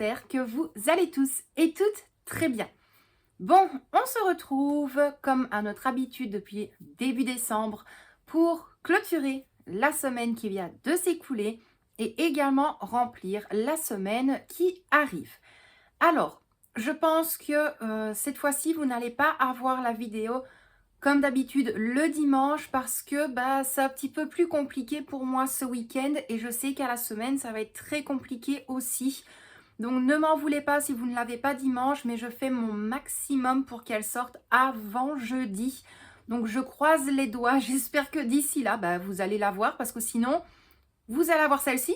j'espère que vous allez tous et toutes très bien. Bon, on se retrouve comme à notre habitude depuis début décembre pour clôturer la semaine qui vient de s'écouler et également remplir la semaine qui arrive. Alors, je pense que cette fois-ci, vous n'allez pas avoir la vidéo comme d'habitude le dimanche parce que c'est un petit peu plus compliqué pour moi ce week-end et je sais qu'à la semaine, ça va être très compliqué aussi. Donc ne m'en voulez pas si vous ne l'avez pas dimanche, mais je fais mon maximum pour qu'elle sorte avant jeudi. Donc je croise les doigts, j'espère que d'ici là, vous allez la voir parce que sinon, vous allez avoir celle-ci.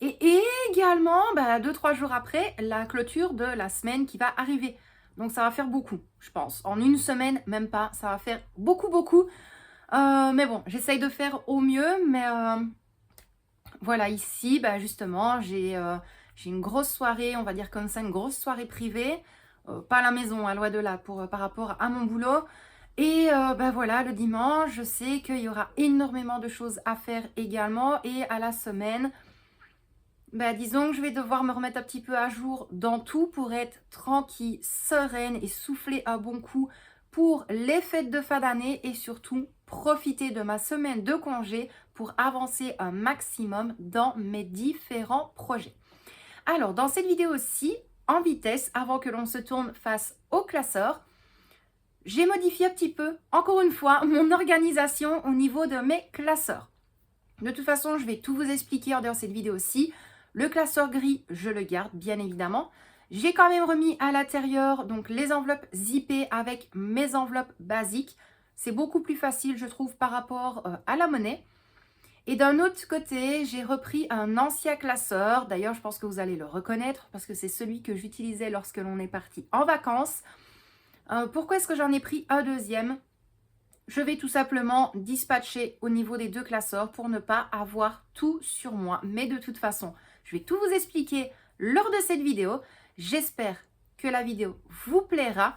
Et également, 2-3 jours après, la clôture de la semaine qui va arriver. Donc ça va faire beaucoup, je pense. En une semaine, même pas, ça va faire beaucoup. Mais bon, j'essaye de faire au mieux, mais voilà, ici, justement, j'ai une grosse soirée, on va dire comme ça, une grosse soirée privée. Pas à la maison, à loin de là, par rapport à mon boulot. Et voilà, le dimanche, je sais qu'il y aura énormément de choses à faire également. Et à la semaine, disons que je vais devoir me remettre un petit peu à jour dans tout pour être tranquille, sereine et souffler un bon coup pour les fêtes de fin d'année et surtout profiter de ma semaine de congé pour avancer un maximum dans mes différents projets. Alors, dans cette vidéo aussi, en vitesse, avant que l'on se tourne face au classeur, j'ai modifié un petit peu, encore une fois, mon organisation au niveau de mes classeurs. De toute façon, je vais tout vous expliquer dans cette vidéo aussi. Le classeur gris, je le garde, bien évidemment. J'ai quand même remis à l'intérieur donc les enveloppes zippées avec mes enveloppes basiques. C'est beaucoup plus facile, je trouve, par rapport à la monnaie. Et d'un autre côté, j'ai repris un ancien classeur. D'ailleurs, je pense que vous allez le reconnaître parce que c'est celui que j'utilisais lorsque l'on est parti en vacances. Pourquoi est-ce que j'en ai pris un deuxième ? Je vais tout simplement dispatcher au niveau des deux classeurs pour ne pas avoir tout sur moi. Mais de toute façon, je vais tout vous expliquer lors de cette vidéo. J'espère que la vidéo vous plaira.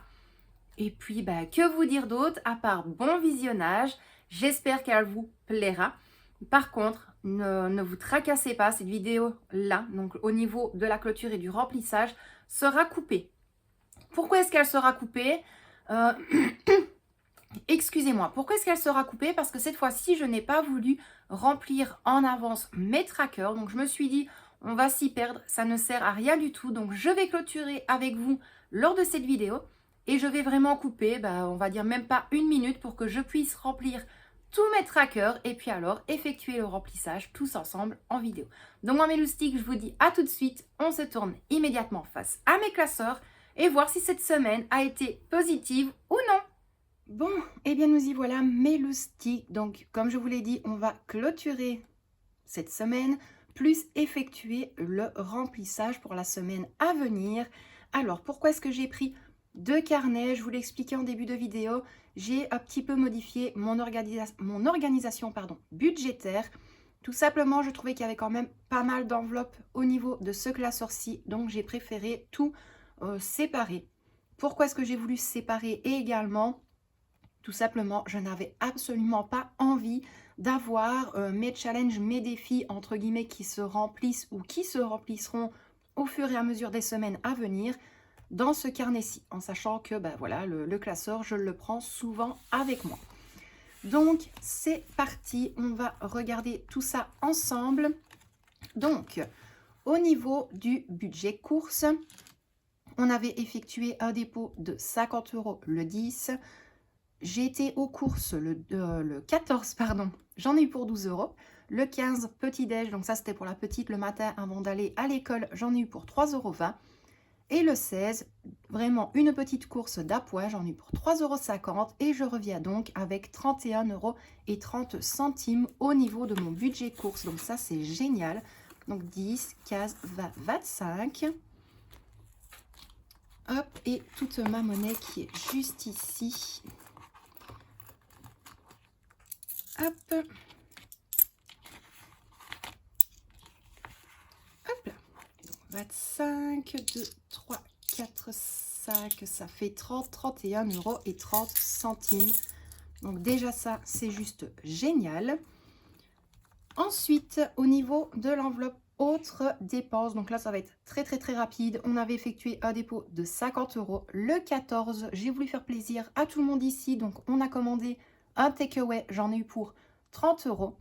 Et puis, que vous dire d'autre à part bon visionnage. J'espère qu'elle vous plaira. Par contre, ne vous tracassez pas, cette vidéo-là, donc au niveau de la clôture et du remplissage, sera coupée. Pourquoi est-ce qu'elle sera coupée Excusez-moi, pourquoi est-ce qu'elle sera coupée? Parce que cette fois-ci, je n'ai pas voulu remplir en avance mes trackers. Donc, je me suis dit, on va s'y perdre, ça ne sert à rien du tout. Donc, je vais clôturer avec vous lors de cette vidéo. Et je vais vraiment couper, on va dire même pas une minute pour que je puisse remplir tous mes trackers. Et puis alors, effectuer le remplissage tous ensemble en vidéo. Donc, moi, mes loustiques, je vous dis à tout de suite. On se tourne immédiatement face à mes classeurs et voir si cette semaine a été positive ou non. Bon, eh bien nous y voilà, mes loustiques. Donc, comme je vous l'ai dit, on va clôturer cette semaine, plus effectuer le remplissage pour la semaine à venir. Alors, pourquoi est-ce que j'ai pris deux carnets? Je vous l'ai expliqué en début de vidéo. J'ai un petit peu modifié mon organisation budgétaire. Tout simplement, je trouvais qu'il y avait quand même pas mal d'enveloppes au niveau de ce classeur-ci. Donc, j'ai préféré tout séparer. Pourquoi est-ce que j'ai voulu séparer également? Tout simplement, je n'avais absolument pas envie d'avoir mes challenges, mes défis, entre guillemets, qui se remplissent ou qui se rempliront au fur et à mesure des semaines à venir dans ce carnet-ci, en sachant que voilà, le classeur, je le prends souvent avec moi. Donc, c'est parti, on va regarder tout ça ensemble. Donc, au niveau du budget course, on avait effectué un dépôt de 50 € le 10. J'ai été aux courses le 14, j'en ai eu pour 12 €. Le 15, petit-déj, donc ça c'était pour la petite le matin avant d'aller à l'école, j'en ai eu pour 3,20 €. Et le 16, vraiment une petite course d'appoint, j'en ai eu pour 3,50 € et je reviens donc avec 31,30 € au niveau de mon budget course. Donc ça c'est génial. Donc 10, 15, 20, 25. Hop, et toute ma monnaie qui est juste ici. Hop. Hop là. 25, 2, 3, 4, 5, ça fait 30, 31,30 €. Donc déjà ça, c'est juste génial. Ensuite, au niveau de l'enveloppe autres dépenses. Donc là, ça va être très très rapide. On avait effectué un dépôt de 50 € le 14. J'ai voulu faire plaisir à tout le monde ici. Donc on a commandé un takeaway. J'en ai eu pour 30 €.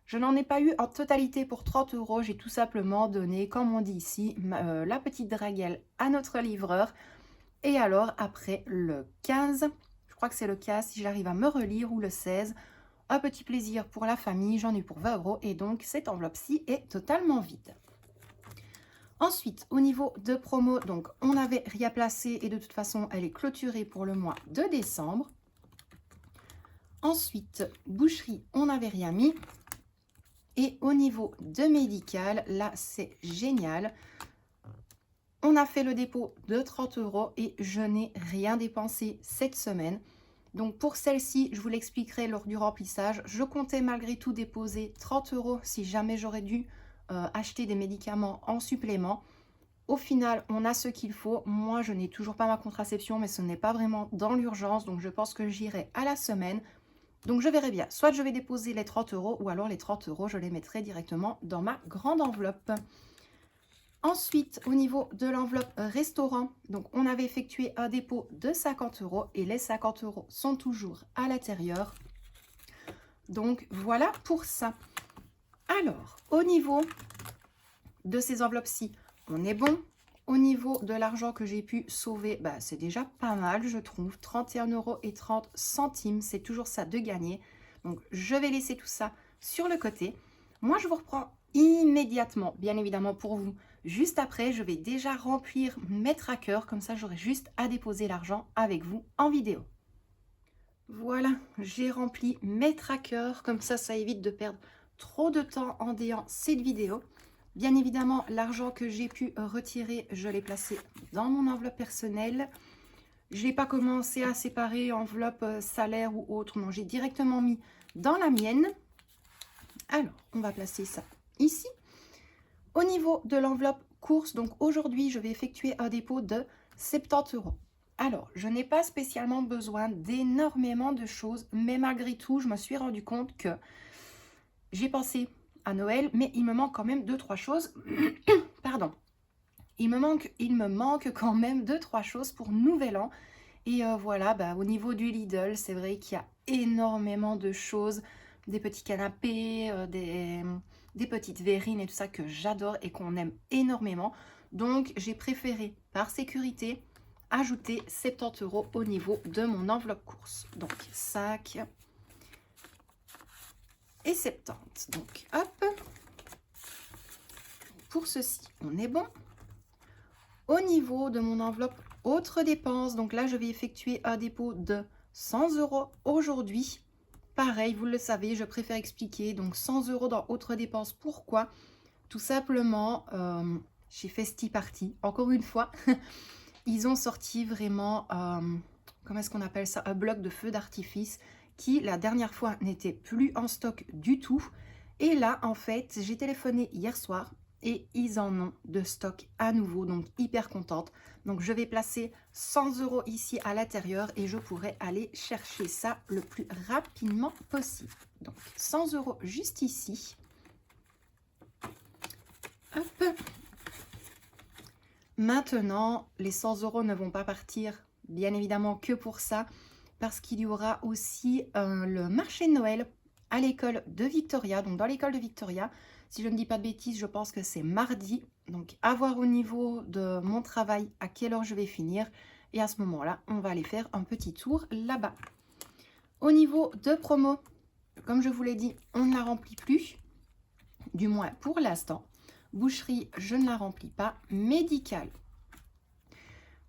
Je n'en ai pas eu en totalité pour 30 €. J'ai tout simplement donné, comme on dit ici, la petite draguelle à notre livreur. Et alors, après le 15, je crois que c'est le 15, si j'arrive à me relire, ou le 16, un petit plaisir pour la famille, j'en ai eu pour 20 € et donc cette enveloppe-ci est totalement vide. Ensuite, au niveau de promo, donc on n'avait rien placé et de toute façon, elle est clôturée pour le mois de décembre. Ensuite, boucherie, on n'avait rien mis. Et au niveau de médical, là, c'est génial. On a fait le dépôt de 30 € et je n'ai rien dépensé cette semaine. Donc pour celle-ci, je vous l'expliquerai lors du remplissage. Je comptais malgré tout déposer 30 € si jamais j'aurais dû acheter des médicaments en supplément. Au final, on a ce qu'il faut. Moi, je n'ai toujours pas ma contraception, mais ce n'est pas vraiment dans l'urgence. Donc je pense que j'irai à la semaine. Donc je verrai bien. Soit je vais déposer les 30 € ou alors les 30 €, je les mettrai directement dans ma grande enveloppe. Ensuite, au niveau de l'enveloppe restaurant, donc on avait effectué un dépôt de 50 € et les 50 € sont toujours à l'intérieur. Donc voilà pour ça. Alors, au niveau de ces enveloppes-ci, on est bon. Au niveau de l'argent que j'ai pu sauver, bah, c'est déjà pas mal, je trouve. 31,30 €, c'est toujours ça de gagner. Donc je vais laisser tout ça sur le côté. Moi, je vous reprends immédiatement, bien évidemment pour vous. Juste après, je vais déjà remplir mes trackers, comme ça j'aurai juste à déposer l'argent avec vous en vidéo. Voilà, j'ai rempli mes trackers, comme ça évite de perdre trop de temps en déant cette vidéo. Bien évidemment, l'argent que j'ai pu retirer, je l'ai placé dans mon enveloppe personnelle. Je n'ai pas commencé à séparer enveloppe salaire ou autre, non, j'ai directement mis dans la mienne. Alors, on va placer ça ici. Au niveau de l'enveloppe course, donc aujourd'hui, je vais effectuer un dépôt de 70 €. Alors, je n'ai pas spécialement besoin d'énormément de choses, mais malgré tout, je me suis rendu compte que j'ai pensé à Noël, mais il me manque quand même 2-3 choses. Pardon. Il me manque quand même 2-3 choses pour Nouvel An. Et voilà, bah, au niveau du Lidl, c'est vrai qu'il y a énormément de choses. Des petits canapés, des petites verrines et tout ça que j'adore et qu'on aime énormément. Donc, j'ai préféré, par sécurité, ajouter 70 € au niveau de mon enveloppe course. Donc, sac et 70. Donc, hop. Pour ceci, on est bon. Au niveau de mon enveloppe autres dépenses, donc là, je vais effectuer un dépôt de 100 € aujourd'hui. Pareil, vous le savez, je préfère expliquer. Donc 100 € dans autres dépenses. Pourquoi? Tout simplement, chez Festi-Party, encore une fois, ils ont sorti vraiment, comment est-ce qu'on appelle ça? Un bloc de feu d'artifice qui, la dernière fois, n'était plus en stock du tout. Et là, en fait, j'ai téléphoné hier soir et ils en ont de stock à nouveau, donc hyper contente. Donc je vais placer 100 € ici à l'intérieur et je pourrai aller chercher ça le plus rapidement possible. Donc 100 € juste ici. Hop. Maintenant, les 100 € ne vont pas partir, bien évidemment, que pour ça, parce qu'il y aura aussi le marché de Noël à l'école de Victoria. Donc dans l'école de Victoria, si je ne dis pas de bêtises, je pense que c'est mardi. Donc à voir au niveau de mon travail à quelle heure je vais finir. Et à ce moment-là, on va aller faire un petit tour là-bas. Au niveau de promo, comme je vous l'ai dit, on ne la remplit plus, du moins pour l'instant. Boucherie, je ne la remplis pas. Médical.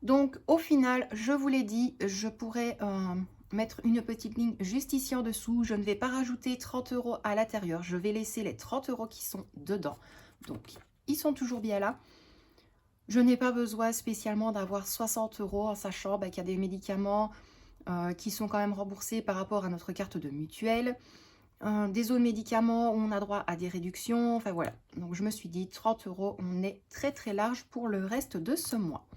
Donc au final, je vous l'ai dit, je pourrais mettre une petite ligne juste ici en dessous. Je ne vais pas rajouter 30 € à l'intérieur. Je vais laisser les 30 € qui sont dedans. Donc ils sont toujours bien là. Je n'ai pas besoin spécialement d'avoir 60 € en sachant qu'il y a des médicaments qui sont quand même remboursés par rapport à notre carte de mutuelle. Des autres médicaments où on a droit à des réductions, enfin voilà. Donc je me suis dit 30 €, on est très large pour le reste de ce mois.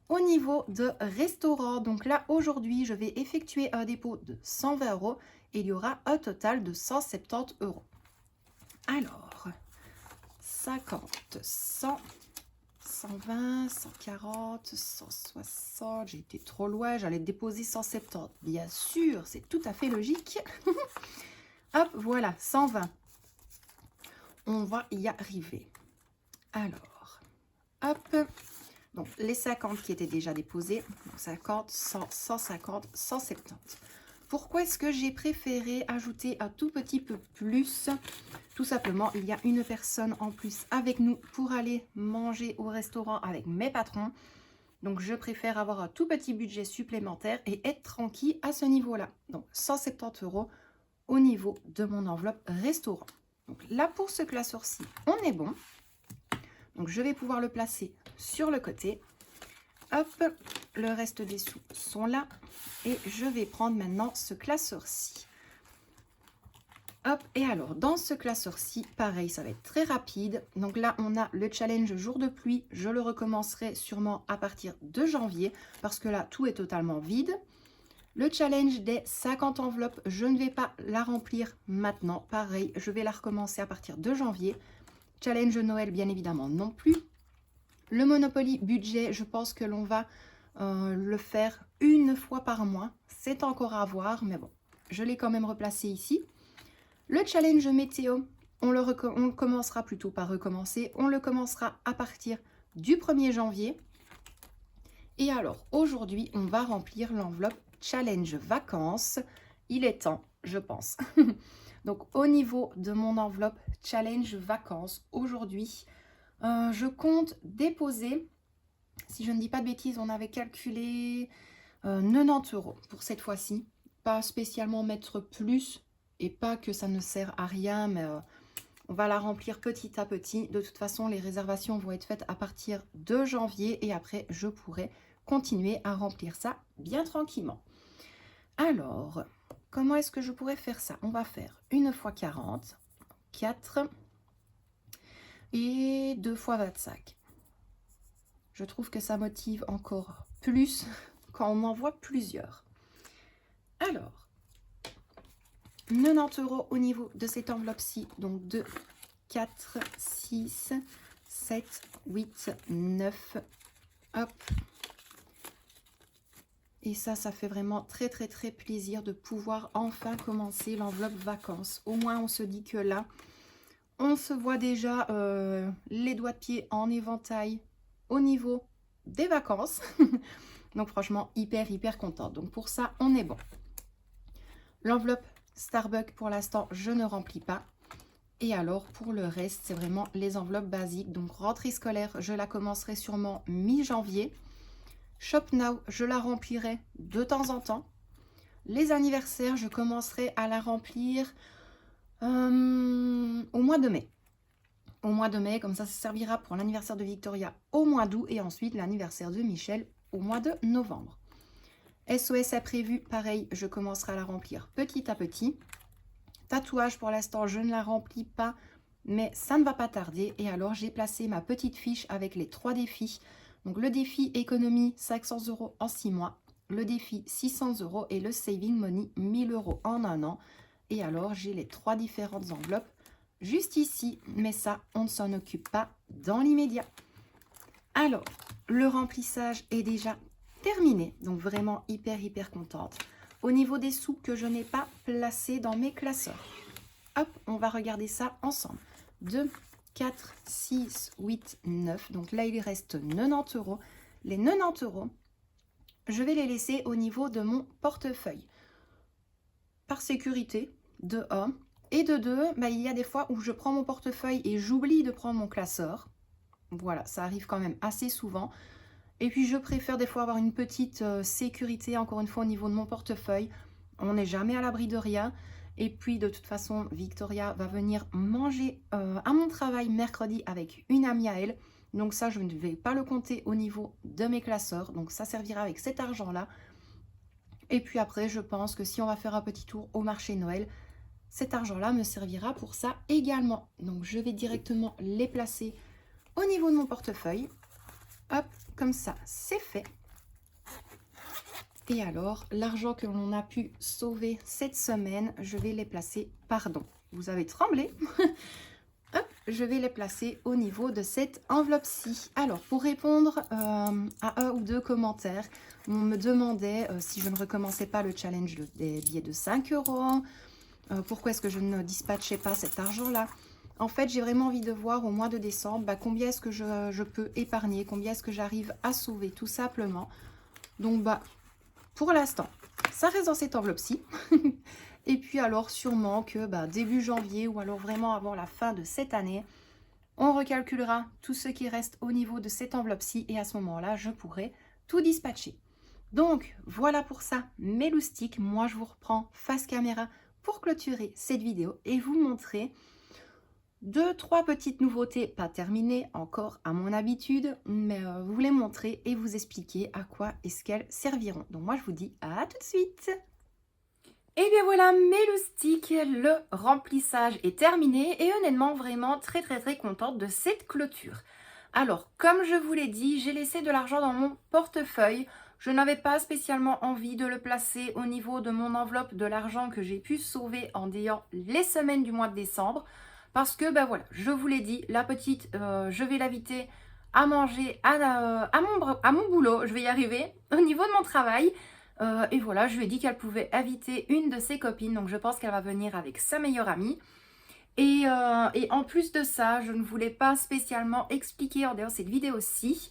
Au niveau de restaurant, donc là aujourd'hui je vais effectuer un dépôt de 120 € et il y aura un total de 170 €. Alors, 50 100, 120, 140, 160. J'ai été trop loin, j'allais déposer 170. Bien sûr, c'est tout à fait logique. Hop, voilà, 120. On va y arriver. Alors, hop. Donc, les 50 qui étaient déjà déposés. Donc 50, 100, 150, 170. Pourquoi est-ce que j'ai préféré ajouter un tout petit peu plus? Tout simplement, il y a une personne en plus avec nous pour aller manger au restaurant avec mes patrons. Donc, je préfère avoir un tout petit budget supplémentaire et être tranquille à ce niveau-là. Donc, 170 € au niveau de mon enveloppe restaurant. Donc, là, pour ce classeur-ci, on est bon. Donc, je vais pouvoir le placer sur le côté. Hop, le reste des sous sont là. Et je vais prendre maintenant ce classeur-ci. Hop, et alors, dans ce classeur-ci, pareil, ça va être très rapide. Donc là, on a le challenge jour de pluie. Je le recommencerai sûrement à partir de janvier parce que là, tout est totalement vide. Le challenge des 50 enveloppes, je ne vais pas la remplir maintenant. Pareil, je vais la recommencer à partir de janvier. Challenge Noël, bien évidemment, non plus. Le Monopoly budget, je pense que l'on va le faire une fois par mois. C'est encore à voir, mais bon, je l'ai quand même replacé ici. Le challenge météo, on commencera plutôt par recommencer. On le commencera à partir du 1er janvier. Et alors, aujourd'hui, on va remplir l'enveloppe challenge vacances. Il est temps, je pense. Donc, au niveau de mon enveloppe challenge vacances, aujourd'hui, je compte déposer, si je ne dis pas de bêtises, on avait calculé 90 € pour cette fois-ci. Pas spécialement mettre plus et pas que ça ne sert à rien, mais on va la remplir petit à petit. De toute façon, les réservations vont être faites à partir de janvier et après, je pourrai continuer à remplir ça bien tranquillement. Alors, comment est-ce que je pourrais faire ça? On va faire 1 fois 40, 4 et 2 fois 25. Je trouve que ça motive encore plus quand on en voit plusieurs. Alors, 90 € au niveau de cette enveloppe-ci. Donc 2, 4, 6, 7, 8, 9. Hop. Et ça fait vraiment très plaisir de pouvoir enfin commencer l'enveloppe vacances. Au moins, on se dit que là, on se voit déjà les doigts de pied en éventail au niveau des vacances. Donc franchement, hyper contente. Donc pour ça, on est bon. L'enveloppe Starbucks, pour l'instant, je ne remplis pas. Et alors, pour le reste, c'est vraiment les enveloppes basiques. Donc rentrée scolaire, je la commencerai sûrement mi-janvier. Shop Now, je la remplirai de temps en temps. Les anniversaires, je commencerai à la remplir au mois de mai. Au mois de mai, comme ça servira pour l'anniversaire de Victoria au mois d'août et ensuite l'anniversaire de Michel au mois de novembre. SOS a prévu, pareil, je commencerai à la remplir petit à petit. Tatouage, pour l'instant, je ne la remplis pas, mais ça ne va pas tarder. Et alors, j'ai placé ma petite fiche avec les 3 défis. Donc, le défi économie, 500 € en 6 mois. Le défi, 600 € et le saving money, 1000 € en 1 an. Et alors, j'ai les 3 différentes enveloppes juste ici. Mais ça, on ne s'en occupe pas dans l'immédiat. Alors, le remplissage est déjà terminé. Donc, vraiment hyper contente. Au niveau des sous que je n'ai pas placés dans mes classeurs. Hop, on va regarder ça ensemble. 2, 4, 6, 8, 9. Donc là, il reste 90 €. Les 90 €, je vais les laisser au niveau de mon portefeuille. Par sécurité, de 1. Et de 2, il y a des fois où je prends mon portefeuille et j'oublie de prendre mon classeur. Voilà, ça arrive quand même assez souvent. Et puis, je préfère des fois avoir une petite sécurité, encore une fois, au niveau de mon portefeuille. On n'est jamais à l'abri de rien. Et puis, de toute façon, Victoria va venir manger à mon travail mercredi avec une amie à elle. Donc ça, je ne vais pas le compter au niveau de mes classeurs. Donc, ça servira avec cet argent-là. Et puis après, je pense que si on va faire un petit tour au marché Noël, cet argent-là me servira pour ça également. Donc, je vais directement les placer au niveau de mon portefeuille. Hop, comme ça, c'est fait. Et alors, l'argent que l'on a pu sauver cette semaine, je vais les placer, pardon, vous avez tremblé. Hop, je vais les placer au niveau de cette enveloppe-ci. Alors, pour répondre à un ou deux commentaires, on me demandait si je ne recommençais pas le challenge des billets de 5 €. Pourquoi est-ce que je ne dispatchais pas cet argent-là? En fait, j'ai vraiment envie de voir au mois de décembre combien est-ce que je peux épargner, combien est-ce que j'arrive à sauver tout simplement. Donc, pour l'instant, ça reste dans cette enveloppe-ci. Et puis alors, sûrement que début janvier ou alors vraiment avant la fin de cette année, on recalculera tout ce qui reste au niveau de cette enveloppe-ci. Et à ce moment-là, je pourrai tout dispatcher. Donc, voilà pour ça, mes loustiques. Moi, je vous reprends face caméra pour clôturer cette vidéo et vous montrer 2-3 petites nouveautés, pas terminées encore à mon habitude, mais vous les montrer et vous expliquer à quoi est-ce qu'elles serviront. Donc moi, je vous dis à tout de suite. Et bien voilà, mes loustiques, le remplissage est terminé et honnêtement, vraiment très contente de cette clôture. Alors, comme je vous l'ai dit, j'ai laissé de l'argent dans mon portefeuille. Je n'avais pas spécialement envie de le placer au niveau de mon enveloppe de l'argent que j'ai pu sauver en ayant les semaines du mois de décembre. Parce que, voilà, je vous l'ai dit, la petite, je vais l'inviter à manger à mon boulot. Je vais y arriver au niveau de mon travail. Et voilà, je lui ai dit qu'elle pouvait inviter une de ses copines. Donc, je pense qu'elle va venir avec sa meilleure amie. Et en plus de ça, je ne voulais pas spécialement expliquer en dehors de cette vidéo-ci.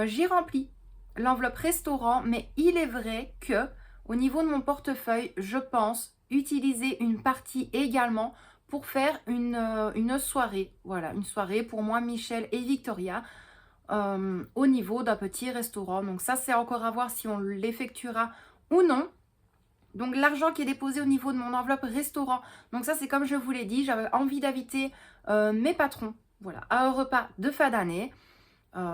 J'ai rempli l'enveloppe restaurant, mais il est vrai que au niveau de mon portefeuille, je pense utiliser une partie également pour faire une soirée. Voilà, une soirée pour moi, Michel et Victoria, au niveau d'un petit restaurant. Donc ça, c'est encore à voir si on l'effectuera ou non. Donc l'argent qui est déposé au niveau de mon enveloppe restaurant. Donc ça, c'est comme je vous l'ai dit, j'avais envie d'inviter mes patrons, voilà, à un repas de fin d'année.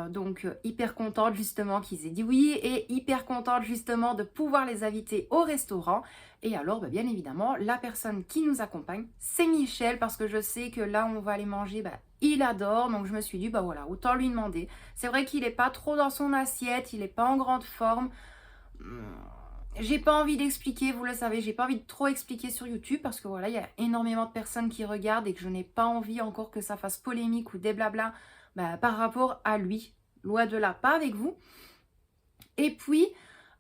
Donc hyper contente justement qu'ils aient dit oui et hyper contente justement de pouvoir les inviter au restaurant. Et alors bien évidemment la personne qui nous accompagne c'est Michel, parce que je sais que là on va aller manger, il adore. Donc je me suis dit voilà, autant lui demander. C'est vrai qu'il n'est pas trop dans son assiette, il n'est pas en grande forme. J'ai pas envie d'expliquer, vous le savez, j'ai pas envie de trop expliquer sur YouTube parce que voilà, il y a énormément de personnes qui regardent et que je n'ai pas envie encore que ça fasse polémique ou des blabla par rapport à lui. Loin de là, pas avec vous. Et puis,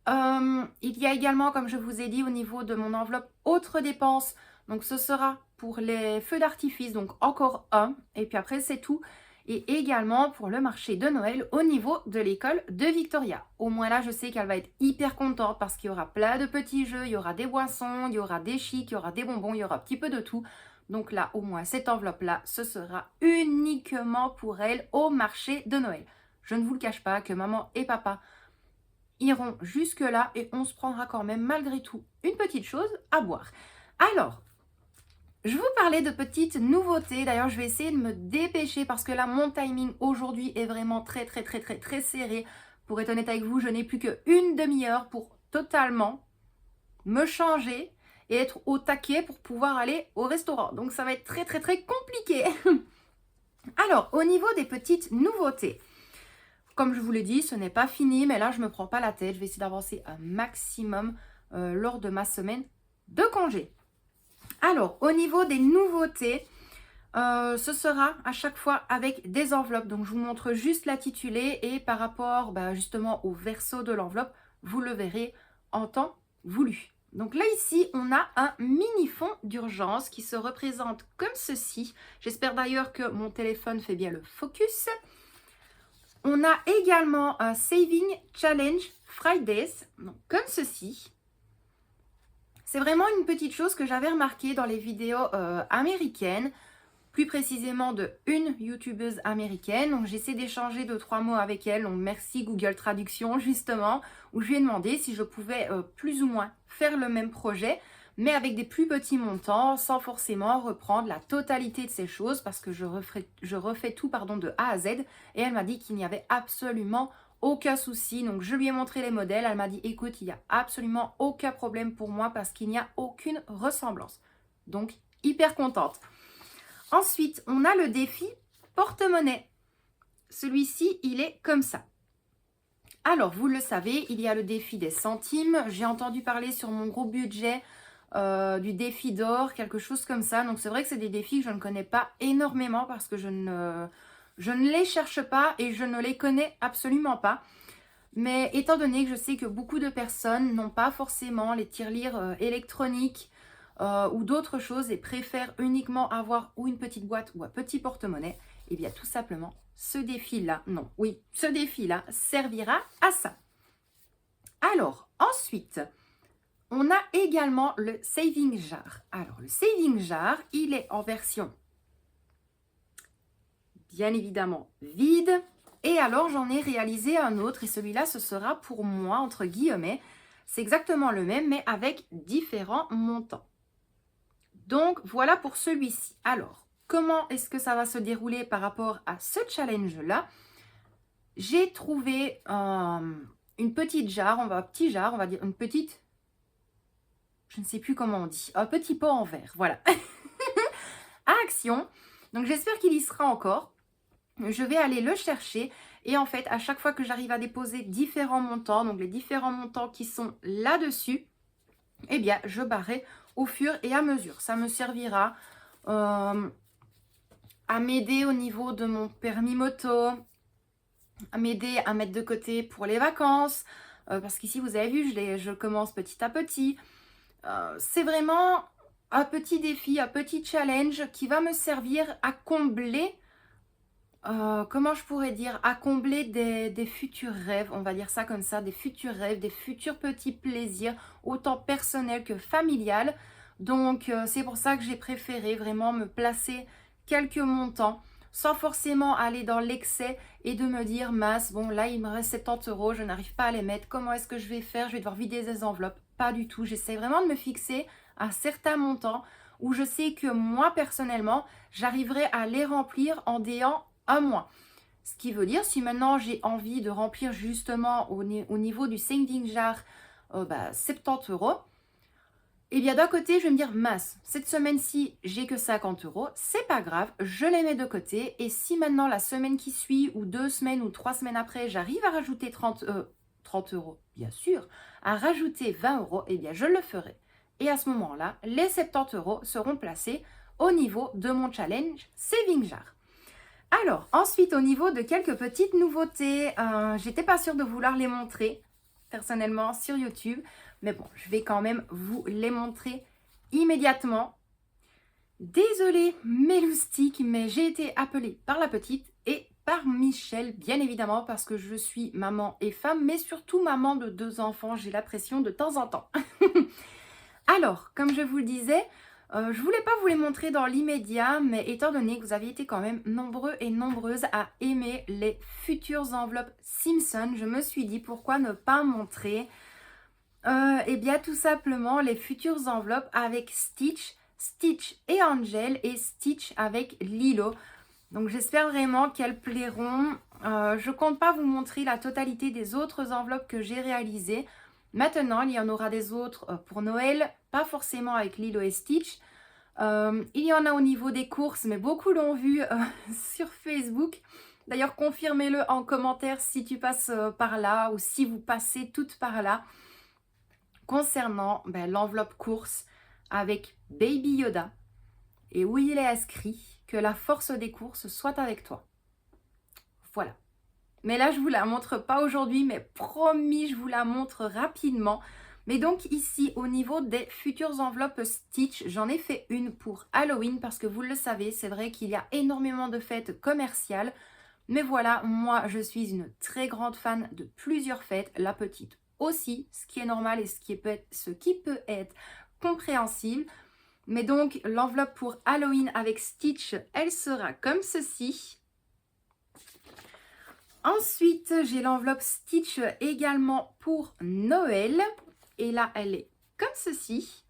il y a également, comme je vous ai dit, au niveau de mon enveloppe autres dépenses. Donc, ce sera pour les feux d'artifice, donc encore un. Et puis après, c'est tout. Et également pour le marché de Noël au niveau de l'école de Victoria. Au moins là, je sais qu'elle va être hyper contente parce qu'il y aura plein de petits jeux, il y aura des boissons, il y aura des chics, il y aura des bonbons, il y aura un petit peu de tout. Donc là, au moins, cette enveloppe-là, ce sera uniquement pour elle au marché de Noël. Je ne vous le cache pas que maman et papa iront jusque-là et on se prendra quand même malgré tout une petite chose à boire. Alors, je vous parlais de petites nouveautés. D'ailleurs, je vais essayer de me dépêcher parce que là, mon timing aujourd'hui est vraiment très serré. Pour être honnête avec vous, je n'ai plus qu'une demi-heure pour totalement me changer et être au taquet pour pouvoir aller au restaurant. Donc, ça va être très compliqué. Alors, au niveau des petites nouveautés, comme je vous l'ai dit, ce n'est pas fini, mais là, je ne me prends pas la tête. Je vais essayer d'avancer un maximum lors de ma semaine de congé. Alors, au niveau des nouveautés, ce sera à chaque fois avec des enveloppes. Donc, je vous montre juste l'intitulé et par rapport justement au verso de l'enveloppe, vous le verrez en temps voulu. Donc là, ici, on a un mini fond d'urgence qui se représente comme ceci. J'espère d'ailleurs que mon téléphone fait bien le focus. On a également un Saving Challenge Fridays, donc comme ceci. C'est vraiment une petite chose que j'avais remarqué dans les vidéos américaines, plus précisément de une youtubeuse américaine. Donc j'essaie d'échanger 2-3 mots avec elle. Donc merci Google Traduction justement, où je lui ai demandé si je pouvais plus ou moins faire le même projet, mais avec des plus petits montants, sans forcément reprendre la totalité de ces choses, parce que je refais tout de A à Z. Et elle m'a dit qu'il n'y avait absolument aucun souci. Donc je lui ai montré les modèles, elle m'a dit écoute, il n'y a absolument aucun problème pour moi parce qu'il n'y a aucune ressemblance. Donc hyper contente. Ensuite, on a le défi porte-monnaie. Celui-ci, il est comme ça. Alors, vous le savez, il y a le défi des centimes. J'ai entendu parler sur mon gros budget du défi d'or, quelque chose comme ça. Donc c'est vrai que c'est des défis que je ne connais pas énormément parce que je ne les cherche pas et je ne les connais absolument pas. Mais étant donné que je sais que beaucoup de personnes n'ont pas forcément les tirelires électroniques ou d'autres choses et préfèrent uniquement avoir ou une petite boîte ou un petit porte-monnaie, et bien tout simplement, ce défi-là, non, oui, ce défi-là servira à ça. Alors, ensuite, on a également le Saving Jar. Alors, le Saving Jar, il est en version, bien évidemment, vide. Et alors, j'en ai réalisé un autre. Et celui-là, ce sera pour moi, entre guillemets. C'est exactement le même, mais avec différents montants. Donc, voilà pour celui-ci. Alors, comment est-ce que ça va se dérouler par rapport à ce challenge-là? J'ai trouvé une petite jarre, petit jar, on va dire une petite, je ne sais plus comment on dit, un petit pot en verre, voilà, à Action. Donc j'espère qu'il y sera encore. Je vais aller le chercher et en fait, à chaque fois que j'arrive à déposer différents montants, donc les différents montants qui sont là-dessus, eh bien, je barrerai au fur et à mesure. Ça me servira à m'aider au niveau de mon permis moto, à m'aider à mettre de côté pour les vacances, parce qu'ici, vous avez vu, je commence petit à petit. C'est vraiment un petit défi, un petit challenge qui va me servir à combler, comment je pourrais dire, à combler des futurs rêves, on va dire ça comme ça, des futurs rêves, des futurs petits plaisirs, autant personnels que familiales. Donc, c'est pour ça que j'ai préféré vraiment me placer quelques montants sans forcément aller dans l'excès et de me dire, mince, bon là il me reste 70 €, je n'arrive pas à les mettre, comment est-ce que je vais faire? Je vais devoir vider des enveloppes. Pas du tout, j'essaie vraiment de me fixer à certains montants où je sais que moi personnellement, j'arriverai à les remplir en ayant un mois. Ce qui veut dire, si maintenant j'ai envie de remplir justement au niveau du Saving Jar 70 €, et bien d'un côté, je vais me dire, mince, cette semaine-ci, j'ai que 50 €, c'est pas grave, je les mets de côté. Et si maintenant la semaine qui suit, ou 2 semaines, ou 3 semaines après, j'arrive à rajouter 30 €, bien sûr, à rajouter 20 €, et bien je le ferai. Et à ce moment-là, les 70 € seront placés au niveau de mon challenge Saving Jar. Alors, ensuite, au niveau de quelques petites nouveautés, j'étais pas sûre de vouloir les montrer, personnellement, sur YouTube. Mais bon, je vais quand même vous les montrer immédiatement. Désolée mes loustiques, mais j'ai été appelée par la petite et par Michel, bien évidemment, parce que je suis maman et femme, mais surtout maman de 2 enfants, j'ai la pression de temps en temps. Alors, comme je vous le disais, je ne voulais pas vous les montrer dans l'immédiat, mais étant donné que vous avez été quand même nombreux et nombreuses à aimer les futures enveloppes Simpson, je me suis dit pourquoi ne pas montrer eh bien tout simplement les futures enveloppes avec Stitch, Stitch et Angel et Stitch avec Lilo. Donc j'espère vraiment qu'elles plairont. Je compte pas vous montrer la totalité des autres enveloppes que j'ai réalisées. Maintenant, il y en aura des autres pour Noël, pas forcément avec Lilo et Stitch. Il y en a au niveau des courses, mais beaucoup l'ont vu sur Facebook. D'ailleurs, confirmez-le en commentaire si tu passes par là ou si vous passez toutes par là. Concernant l'enveloppe course avec Baby Yoda et où il est inscrit que la force des courses soit avec toi. Voilà. Mais là, je ne vous la montre pas aujourd'hui, mais promis, je vous la montre rapidement. Mais donc ici, au niveau des futures enveloppes Stitch, j'en ai fait une pour Halloween parce que vous le savez, c'est vrai qu'il y a énormément de fêtes commerciales. Mais voilà, moi, je suis une très grande fan de plusieurs fêtes. La petite aussi, ce qui est normal et ce qui peut être compréhensible. Mais donc, l'enveloppe pour Halloween avec Stitch, elle sera comme ceci. Ensuite, j'ai l'enveloppe Stitch également pour Noël. Et là, elle est comme ceci.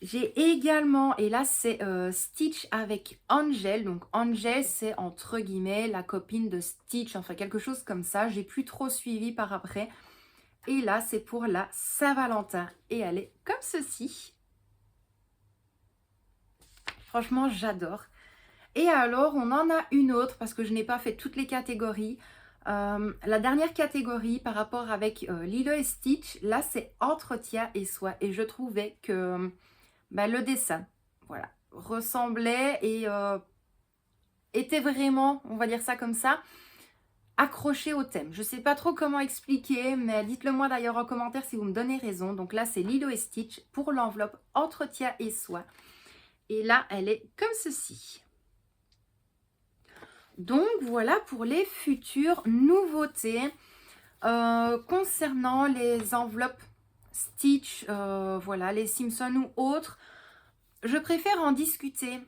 J'ai également, et là c'est Stitch avec Angel. Donc Angel, c'est entre guillemets la copine de Stitch, enfin quelque chose comme ça. J'ai plus trop suivi par après. Et là, c'est pour la Saint-Valentin. Et elle est comme ceci. Franchement, j'adore. Et alors, on en a une autre, parce que je n'ai pas fait toutes les catégories. La dernière catégorie par rapport avec Lilo et Stitch, là c'est entretien et soie. Et je trouvais que le dessin, voilà, ressemblait et était vraiment, on va dire ça comme ça, accroché au thème. Je ne sais pas trop comment expliquer, mais dites-le moi d'ailleurs en commentaire si vous me donnez raison. Donc là, c'est Lilo et Stitch pour l'enveloppe entretien et soie. Et là, elle est comme ceci. Donc voilà pour les futures nouveautés concernant les enveloppes Stitch, voilà, les Simpsons ou autres. Je préfère en discuter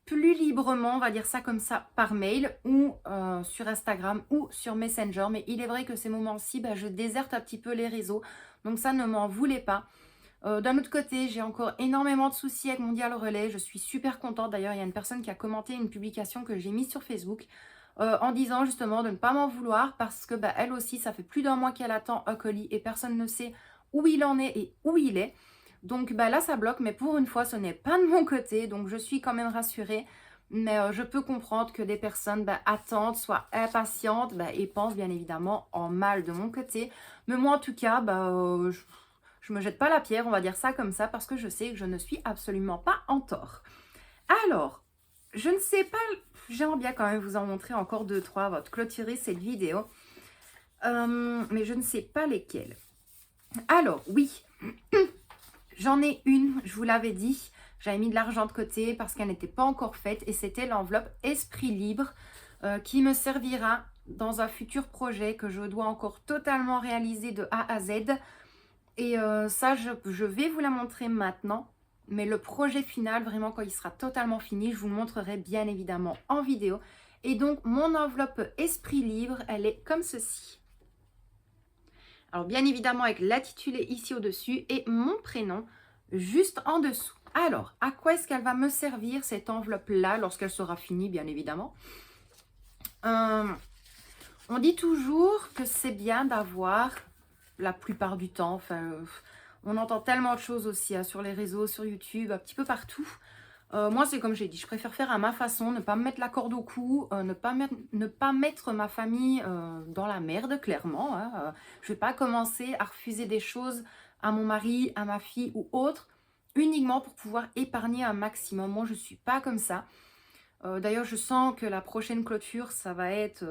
plus librement, on va dire ça comme ça, par mail ou sur Instagram ou sur Messenger. Mais il est vrai que ces moments-ci, je déserte un petit peu les réseaux. Donc ça, ne m'en voulez pas. D'un autre côté, j'ai encore énormément de soucis avec Mondial Relais. Je suis super contente. D'ailleurs, il y a une personne qui a commenté une publication que j'ai mise sur Facebook en disant justement de ne pas m'en vouloir parce que elle aussi, ça fait plus d'un mois qu'elle attend un colis et personne ne sait où il en est et où il est. Donc là, ça bloque, mais pour une fois, ce n'est pas de mon côté. Donc je suis quand même rassurée. Mais je peux comprendre que des personnes attendent, soient impatientes et pensent bien évidemment en mal de mon côté. Mais moi, en tout cas, je me jette pas la pierre, on va dire ça comme ça, parce que je sais que je ne suis absolument pas en tort. Alors, je ne sais pas, j'aimerais bien quand même vous en montrer encore 2-3 avant de clôturer cette vidéo. Mais je ne sais pas lesquelles. Alors, oui, j'en ai une, je vous l'avais dit. J'avais mis de l'argent de côté parce qu'elle n'était pas encore faite. Et c'était l'enveloppe Esprit Libre qui me servira dans un futur projet que je dois encore totalement réaliser de A à Z. Et ça, je vais vous la montrer maintenant. Mais le projet final, vraiment, quand il sera totalement fini, je vous le montrerai bien évidemment en vidéo. Et donc, mon enveloppe Esprit Libre, elle est comme ceci. Alors, bien évidemment, avec l'intitulé ici au-dessus et mon prénom juste en dessous. Alors, à quoi est-ce qu'elle va me servir, cette enveloppe-là, lorsqu'elle sera finie, bien évidemment? On dit toujours que c'est bien d'avoir, la plupart du temps, on entend tellement de choses aussi sur les réseaux, sur YouTube, un petit peu partout. Moi, c'est comme j'ai dit, je préfère faire à ma façon, ne pas me mettre la corde au cou, ne pas mettre ma famille dans la merde, clairement. Je ne vais pas commencer à refuser des choses à mon mari, à ma fille ou autre, uniquement pour pouvoir épargner un maximum. Moi, je ne suis pas comme ça. D'ailleurs, je sens que la prochaine clôture, ça va être...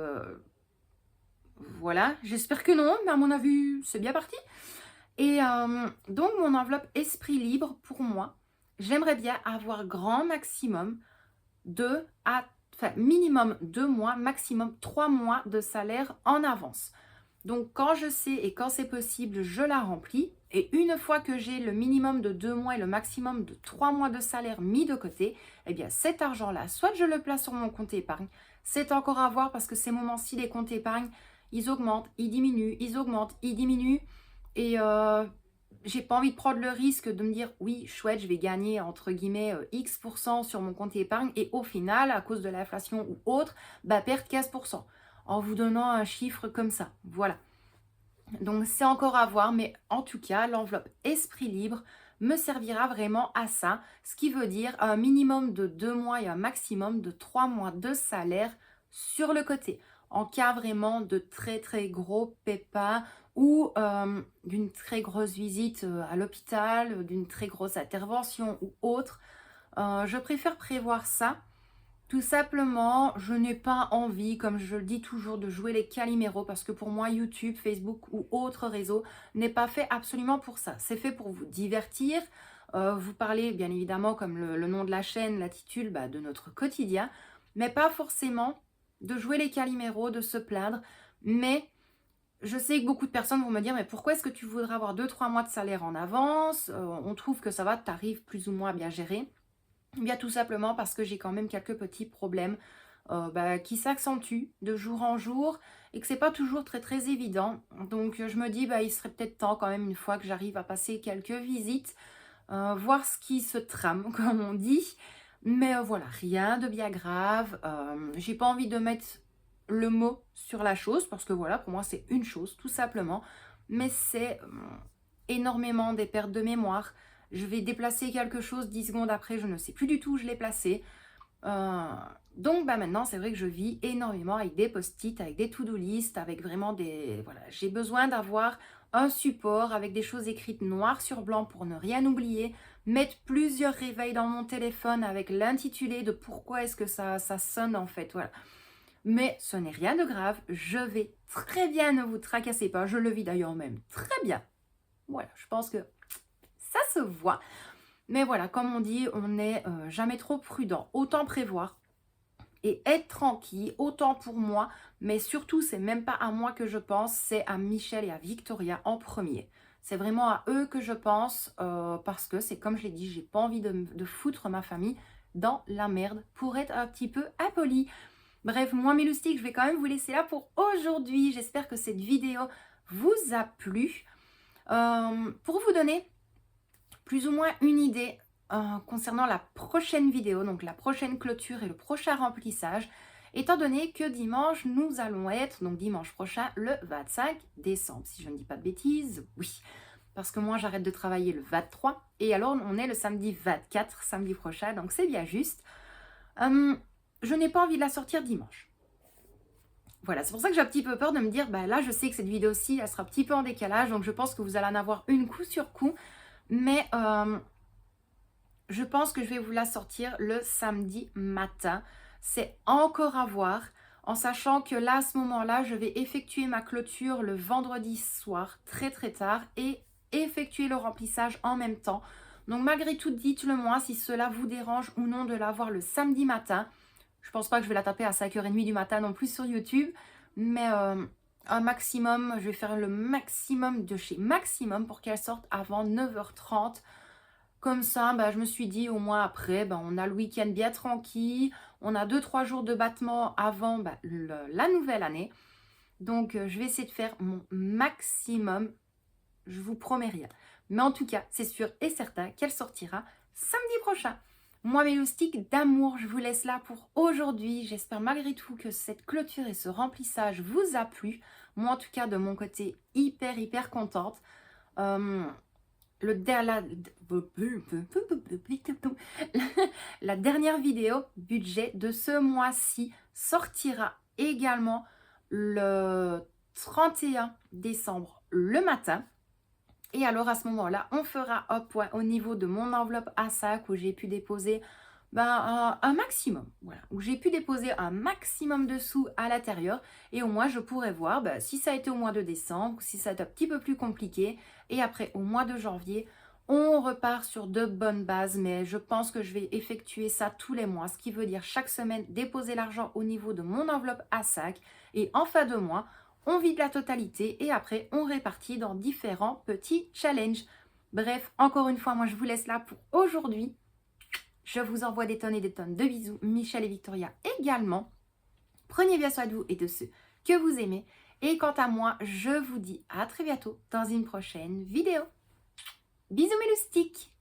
voilà, j'espère que non, mais à mon avis, c'est bien parti. Et donc, mon enveloppe Esprit Libre, pour moi, j'aimerais bien avoir grand maximum minimum 2 mois, maximum 3 mois de salaire en avance. Donc, quand je sais et quand c'est possible, je la remplis. Et une fois que j'ai le minimum de 2 mois et le maximum de 3 mois de salaire mis de côté, eh bien, cet argent-là, soit je le place sur mon compte épargne, c'est encore à voir parce que ces moments-ci, les comptes épargne, ils augmentent, ils diminuent, ils augmentent, ils diminuent. Et j'ai pas envie de prendre le risque de me dire oui, chouette, je vais gagner entre guillemets X% sur mon compte épargne et au final, à cause de l'inflation ou autre, perdre 15% en vous donnant un chiffre comme ça. Voilà. Donc c'est encore à voir, mais en tout cas, l'enveloppe Esprit Libre me servira vraiment à ça, ce qui veut dire un minimum de 2 mois et un maximum de 3 mois de salaire sur le côté. En cas vraiment de très très gros pépins ou d'une très grosse visite à l'hôpital, d'une très grosse intervention ou autre, je préfère prévoir ça. Tout simplement, je n'ai pas envie, comme je le dis toujours, de jouer les caliméros parce que pour moi, YouTube, Facebook ou autre réseau n'est pas fait absolument pour ça. C'est fait pour vous divertir, vous parler bien évidemment, comme le nom de la chaîne l'intitule, de notre quotidien, mais pas forcément de jouer les caliméros, de se plaindre. Mais je sais que beaucoup de personnes vont me dire, mais pourquoi est-ce que tu voudrais avoir 2-3 mois de salaire en avance? On trouve que ça va, tu arrives plus ou moins à bien gérer. Bien tout simplement parce que j'ai quand même quelques petits problèmes qui s'accentuent de jour en jour et que c'est pas toujours très très évident. Donc je me dis il serait peut-être temps quand même une fois que j'arrive à passer quelques visites, voir ce qui se trame comme on dit. Mais voilà, rien de bien grave. J'ai pas envie de mettre le mot sur la chose parce que voilà, pour moi c'est une chose tout simplement. Mais c'est énormément des pertes de mémoire. Je vais déplacer quelque chose, 10 secondes après, je ne sais plus du tout où je l'ai placé. Donc maintenant, c'est vrai que je vis énormément avec des post-it, avec des to-do list, avec vraiment des... Voilà, j'ai besoin d'avoir un support avec des choses écrites noir sur blanc pour ne rien oublier, mettre plusieurs réveils dans mon téléphone avec l'intitulé de pourquoi est-ce que ça sonne en fait, voilà. Mais ce n'est rien de grave, je vais très bien, ne vous tracassez pas, je le vis d'ailleurs même très bien. Voilà, je pense que ça se voit. Mais voilà, comme on dit, on n'est jamais trop prudent, autant prévoir et être tranquille, autant pour moi, mais surtout, c'est même pas à moi que je pense, c'est à Michel et à Victoria en premier. C'est vraiment à eux que je pense, parce que c'est comme je l'ai dit, j'ai pas envie de foutre ma famille dans la merde pour être un petit peu impoli. Bref, moi mes loustiques, je vais quand même vous laisser là pour aujourd'hui. J'espère que cette vidéo vous a plu. Pour vous donner plus ou moins une idée concernant la prochaine vidéo, donc la prochaine clôture et le prochain remplissage, étant donné que dimanche, nous allons être, donc dimanche prochain, le 25 décembre, si je ne dis pas de bêtises, oui, parce que moi j'arrête de travailler le 23, et alors on est le samedi 24, samedi prochain, donc c'est bien juste. Je n'ai pas envie de la sortir dimanche. Voilà, c'est pour ça que j'ai un petit peu peur de me dire, bah là je sais que cette vidéo-ci, elle sera un petit peu en décalage, donc je pense que vous allez en avoir une coup sur coup, mais je pense que je vais vous la sortir le samedi matin. C'est encore à voir, en sachant que là, à ce moment-là, je vais effectuer ma clôture le vendredi soir, très très tard, et effectuer le remplissage en même temps. Donc malgré tout, dites-le moi si cela vous dérange ou non de la voir le samedi matin. Je pense pas que je vais la taper à 5h30 du matin non plus sur YouTube, mais un maximum, je vais faire le maximum de chez maximum pour qu'elle sorte avant 9h30. Comme ça, bah, je me suis dit, au moins après, bah, on a le week-end bien tranquille. On a 2-3 jours de battement avant bah, la nouvelle année. Donc, je vais essayer de faire mon maximum. Je vous promets rien. Mais en tout cas, c'est sûr et certain qu'elle sortira samedi prochain. Moi, mes loustiques d'amour, je vous laisse là pour aujourd'hui. J'espère malgré tout que cette clôture et ce remplissage vous a plu. Moi, en tout cas, de mon côté, hyper contente. La dernière vidéo budget de ce mois-ci sortira également le 31 décembre le matin. Et alors à ce moment-là, on fera un point au niveau de mon enveloppe A5 où j'ai pu déposer un maximum, voilà, où j'ai pu déposer un maximum de sous à l'intérieur et au moins je pourrais voir si ça a été au mois de décembre, si ça a été un petit peu plus compliqué et après au mois de janvier, on repart sur de bonnes bases, mais je pense que je vais effectuer ça tous les mois, ce qui veut dire chaque semaine déposer l'argent au niveau de mon enveloppe A5 et en fin de mois, on vide la totalité et après on répartit dans différents petits challenges. Bref, encore une fois, moi je vous laisse là pour aujourd'hui. Je vous envoie des tonnes et des tonnes de bisous, Michel et Victoria également. Prenez bien soin de vous et de ceux que vous aimez. Et quant à moi, je vous dis à très bientôt dans une prochaine vidéo. Bisous mes loustiques!